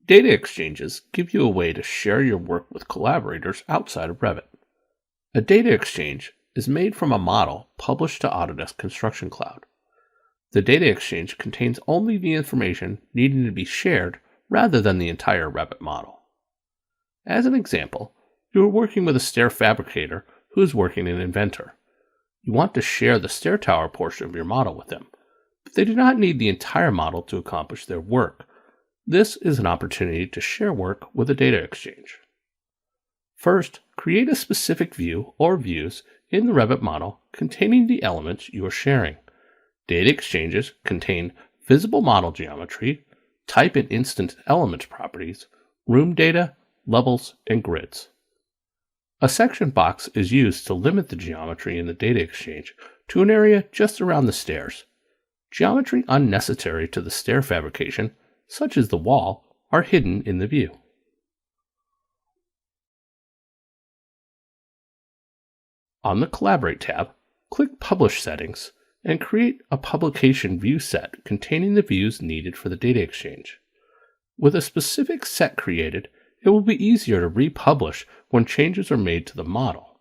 Data exchanges give you a way to share your work with collaborators outside of Revit. A data exchange is made from a model published to Autodesk Construction Cloud. The data exchange contains only the information needing to be shared rather than the entire Revit model. As an example, you are working with a stair fabricator who is working in Inventor. You want to share the stair tower portion of your model with them, but they do not need the entire model to accomplish their work. This is an opportunity to share work with a data exchange. First, create a specific view or views in the Revit model containing the elements you are sharing. Data exchanges contain visible model geometry, type and instance element properties, room data, levels, and grids. A section box is used to limit the geometry in the data exchange to an area just around the stairs. Geometry unnecessary to the stair fabrication, such as the wall, are hidden in the view. On the Collaborate tab, click Publish Settings and create a publication view set containing the views needed for the data exchange. With a specific set created, it will be easier to republish when changes are made to the model.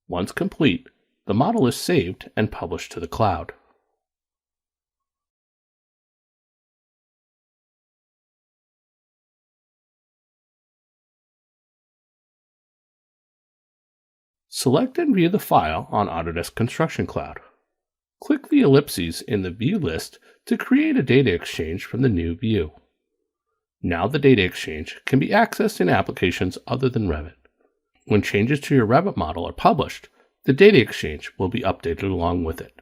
Once complete, the model is saved and published to the cloud. Select and view the file on Autodesk Construction Cloud. Click the ellipses in the View list to create a data exchange from the new view. Now the data exchange can be accessed in applications other than Revit. When changes to your Revit model are published, the data exchange will be updated along with it.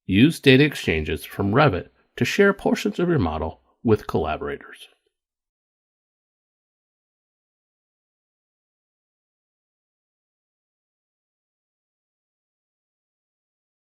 Use data exchanges from Revit to share portions of your model with collaborators.